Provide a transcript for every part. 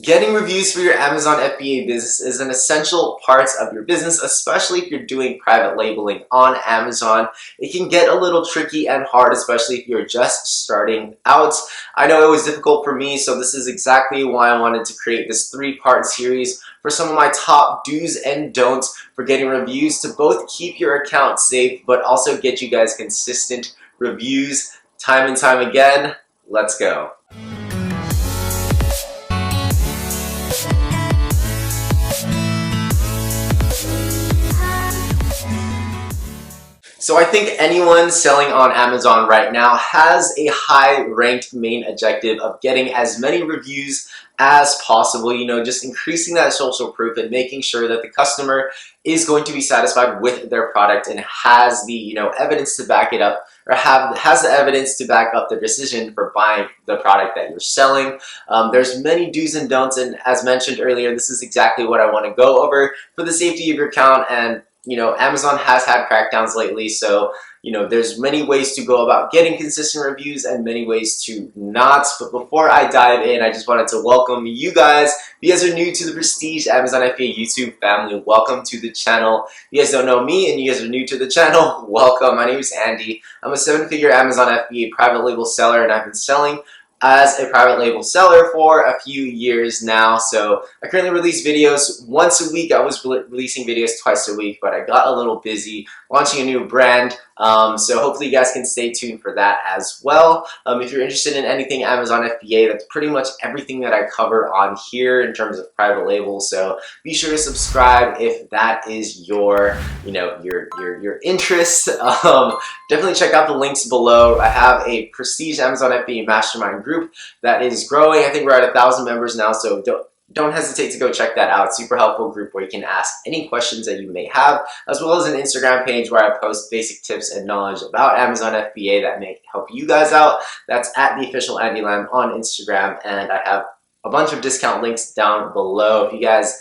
Getting reviews for your Amazon FBA business is an essential part of your business, especially if you're doing private labeling on Amazon. It can get a little tricky and hard, especially if you're just starting out. I know it was difficult for me, so this is exactly why I wanted to create this three-part series for some of my top do's and don'ts for getting reviews to both keep your account safe, but also get you guys consistent reviews time and time again. Let's go. So I think anyone selling on Amazon right now has a high-ranked main objective of getting as many reviews as possible, just increasing that social proof and making sure that the customer is going to be satisfied with their product and has the, evidence to back it up, or has the evidence to back up their decision for buying the product that you're selling. There's many do's and don'ts, and as mentioned earlier, this is exactly what I want to go over for the safety of your account. And Amazon has had crackdowns lately, so there's many ways to go about getting consistent reviews and many ways to not. But before I dive in, I just wanted to welcome you guys. If you guys are new to the Prestige Amazon FBA YouTube family, welcome to the channel. If you guys don't know me and you guys are new to the channel, welcome. My name is Andy. I'm a 7-figure Amazon FBA private label seller, and I've been selling as a private label seller for a few years now. So I currently release videos once a week. I was releasing videos twice a week, but I got a little busy launching a new brand. So hopefully you guys can stay tuned for that as well. If you're interested in anything Amazon FBA, that's pretty much everything that I cover on here in terms of private labels. So be sure to subscribe if that is your interest. Definitely check out the links below. I have a Prestige Amazon FBA Mastermind group that is growing. I think we're at 1,000 members now, so don't hesitate to go check that out. Super helpful group where you can ask any questions that you may have, as well as an Instagram page where I post basic tips and knowledge about Amazon FBA that may help you guys out. That's at the official Andy Lamb on Instagram, and I have a bunch of discount links down below. If you guys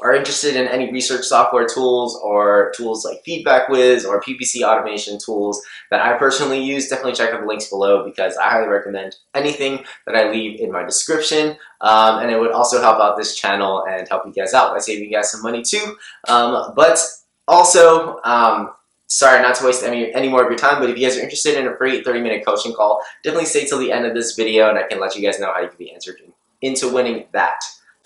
are interested in any research software tools or tools like Feedback Wiz or PPC automation tools that I personally use, definitely check out the links below because I highly recommend anything that I leave in my description. And it would also help out this channel and help you guys out by saving you guys some money too. But also, sorry not to waste any more of your time, but if you guys are interested in a free 30-minute coaching call, definitely stay till the end of this video and I can let you guys know how you can be entered into winning that.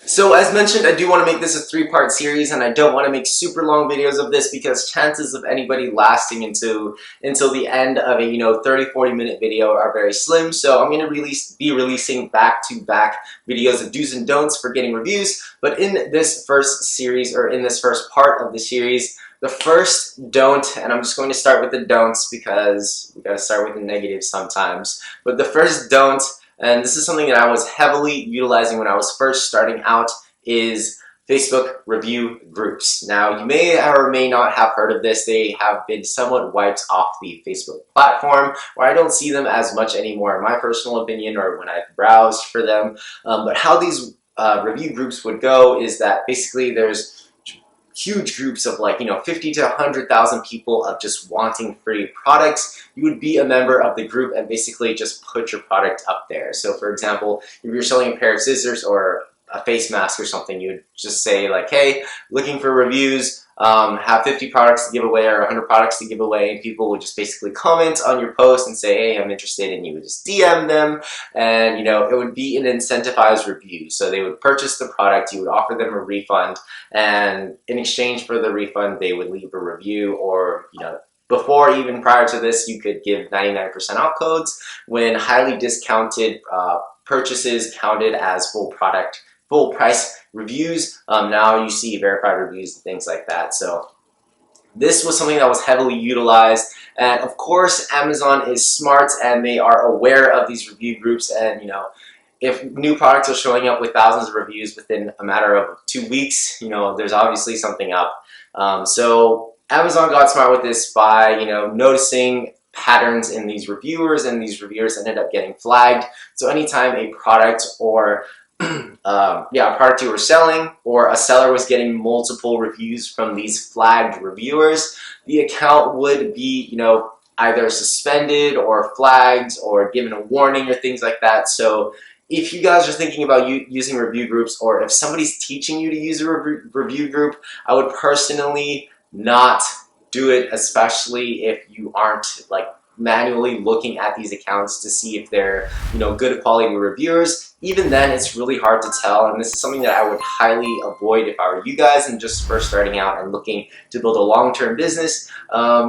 So as mentioned, I do want to make this a three-part series, and I don't want to make super long videos of this because chances of anybody lasting until the end of a 30-40 minute video are very slim. So I'm going to be releasing back-to-back videos of do's and don'ts for getting reviews. But in this first series, or in this first part of the series, the first don't, and I'm just going to start with the don'ts because we got to start with the negatives sometimes. But the first don't, and this is something that I was heavily utilizing when I was first starting out, is Facebook review groups. Now, you may or may not have heard of this. They have been somewhat wiped off the Facebook platform, where I don't see them as much anymore, in my personal opinion, or when I've browsed for them. But how these review groups would go is that basically there's huge groups of 50 to 100,000 people of just wanting free products. You would be a member of the group and basically just put your product up there. So for example, if you're selling a pair of scissors or a face mask or something, you would just say hey, looking for reviews, have 50 products to give away or 100 products to give away, and people would just basically comment on your post and say, hey, I'm interested, and you would just DM them, and it would be an incentivized review. So they would purchase the product, you would offer them a refund, and in exchange for the refund, they would leave a review, or before, even prior to this, you could give 99% off codes when highly discounted purchases counted as full price reviews. Now you see verified reviews and things like that. So this was something that was heavily utilized, and of course Amazon is smart and they are aware of these review groups, and if new products are showing up with thousands of reviews within a matter of 2 weeks, there's obviously something up. So Amazon got smart with this by noticing patterns in these reviewers, and these reviewers ended up getting flagged. So anytime a product or a product you were selling, or a seller was getting multiple reviews from these flagged reviewers, the account would be, either suspended or flagged or given a warning or things like that. So if you guys are thinking about using review groups, or if somebody's teaching you to use a review group, I would personally not do it, especially if you aren't like manually looking at these accounts to see if they're, good quality reviewers. Even then, it's really hard to tell, and this is something that I would highly avoid if I were you guys and just first starting out and looking to build a long-term business,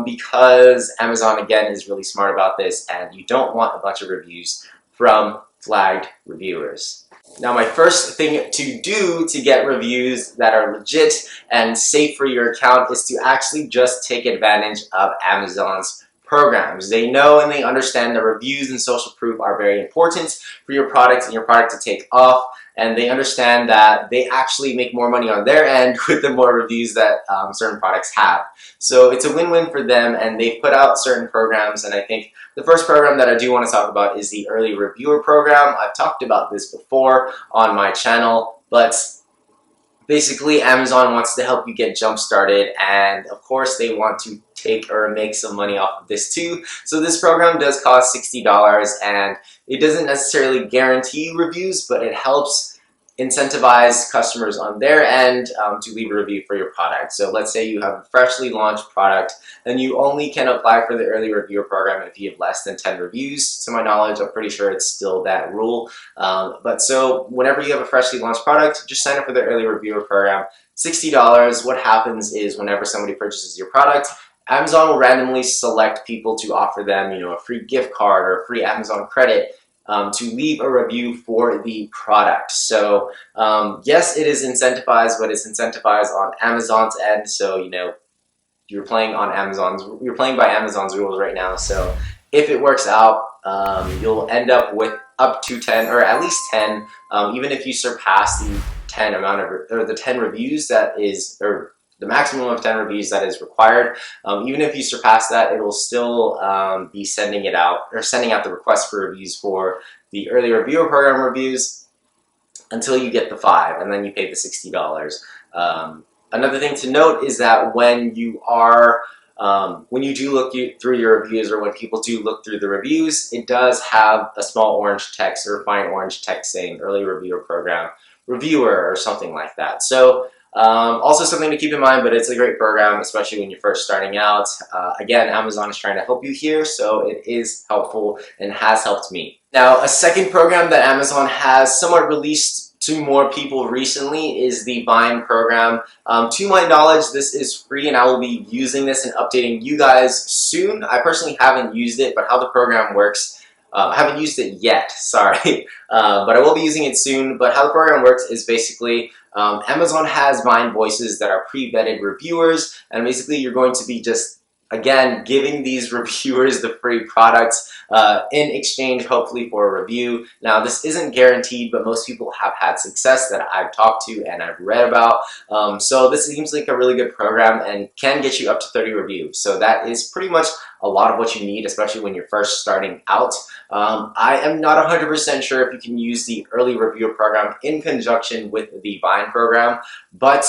because Amazon, again, is really smart about this, and you don't want a bunch of reviews from flagged reviewers. Now, my first thing to do to get reviews that are legit and safe for your account is to actually just take advantage of Amazon's programs. They know and they understand that reviews and social proof are very important for your product and your product to take off, and they understand that they actually make more money on their end with the more reviews that certain products have. So it's a win-win for them, and they've put out certain programs, and I think the first program that I do want to talk about is the early reviewer program. I've talked about this before on my channel, but basically Amazon wants to help you get jump started, and of course they want to take or make some money off of this too. So this program does cost $60, and it doesn't necessarily guarantee reviews, but it helps incentivize customers on their end to leave a review for your product. So let's say you have a freshly launched product, and you only can apply for the early reviewer program if you have less than 10 reviews. To my knowledge, I'm pretty sure it's still that rule. But so whenever you have a freshly launched product, just sign up for the early reviewer program. $60. What happens is whenever somebody purchases your product, Amazon will randomly select people to offer them, a free gift card or a free Amazon credit to leave a review for the product. So yes, it is incentivized, but it's incentivized on Amazon's end. So you're playing by Amazon's rules right now. So if it works out, you'll end up with up to 10, or at least 10, even if you surpass the 10 reviews that is, or the maximum of 10 reviews that is required. Even if you surpass that, it will still be sending out the request for reviews for the early reviewer program reviews until you get the 5, and then you pay the $60. Another thing to note is that when you do look through your reviews, or when people do look through the reviews, it does have a small orange text or fine orange text saying early reviewer program reviewer or something like that. So also something to keep in mind, but it's a great program, especially when you're first starting out. Again, Amazon is trying to help you here, so it is helpful and has helped me. Now, a second program that Amazon has somewhat released to more people recently is the Vine program. To my knowledge, this is free, and I will be using this and updating you guys soon. I personally haven't used it, but how the program works, I haven't used it yet, sorry, but I will be using it soon. But how the program works is basically Amazon has Vine voices that are pre-vetted reviewers, and basically you're going to be just, again, giving these reviewers the free products in exchange, hopefully, for a review. Now, this isn't guaranteed, but most people have had success that I've talked to and I've read about. So this seems like a really good program and can get you up to 30 reviews. So that is pretty much a lot of what you need, especially when you're first starting out. I am not 100% sure if you can use the early reviewer program in conjunction with the Vine program, but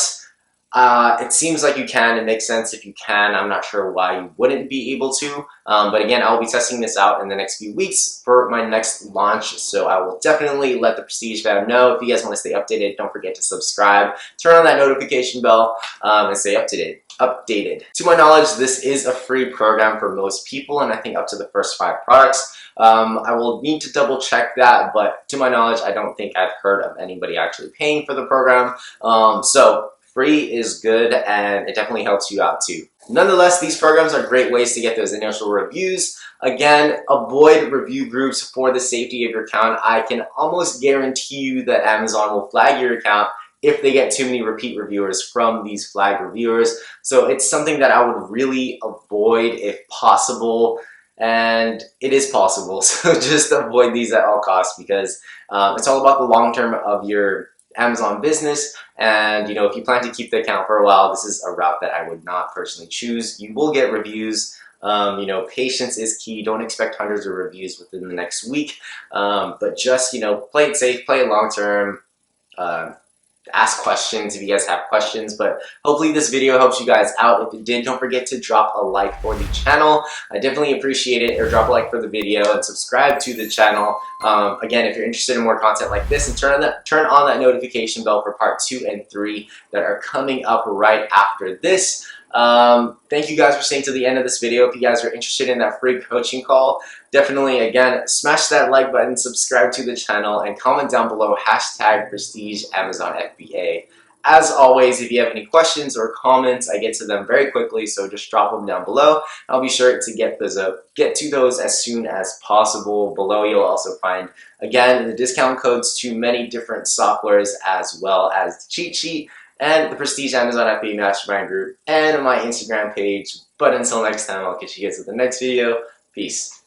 it seems like you can. It makes sense if you can. I'm not sure why you wouldn't be able to. But again, I'll be testing this out in the next few weeks for my next launch. So I will definitely let the Prestige fam know. If you guys want to stay updated, don't forget to subscribe, turn on that notification bell, and stay updated. To my knowledge, this is a free program for most people, and I think up to the first 5 products. I will need to double check that, but to my knowledge, I don't think I've heard of anybody actually paying for the program. So free is good, and it definitely helps you out too. Nonetheless, these programs are great ways to get those initial reviews. Again, avoid review groups for the safety of your account. I can almost guarantee you that Amazon will flag your account if they get too many repeat reviewers from these flagged reviewers. So it's something that I would really avoid if possible, and it is possible. So just avoid these at all costs, because it's all about the long term of your Amazon business. And if you plan to keep the account for a while, this is a route that I would not personally choose. You will get reviews. Patience is key. Don't expect hundreds of reviews within the next week, but just play it safe, play it long term. ask questions if you guys have questions. But hopefully this video helps you guys out. If it did, don't forget to drop a like for the channel. I definitely appreciate it. Or drop a like for the video and subscribe to the channel. Again, if you're interested in more content like this, and turn on that notification bell for part 2 and 3 that are coming up right after this. Thank you guys for staying to the end of this video. If you guys are interested in that free coaching call, definitely, again, smash that like button, subscribe to the channel, and comment down below #PrestigeAmazonFBA. As always, if you have any questions or comments, I get to them very quickly, so just drop them down below. I'll be sure to get to those as soon as possible. Below, you'll also find, again, the discount codes to many different softwares, as well as the cheat sheet and the Prestige Amazon FBA Mastermind Group and my Instagram page. But until next time, I'll catch you guys with the next video. Peace.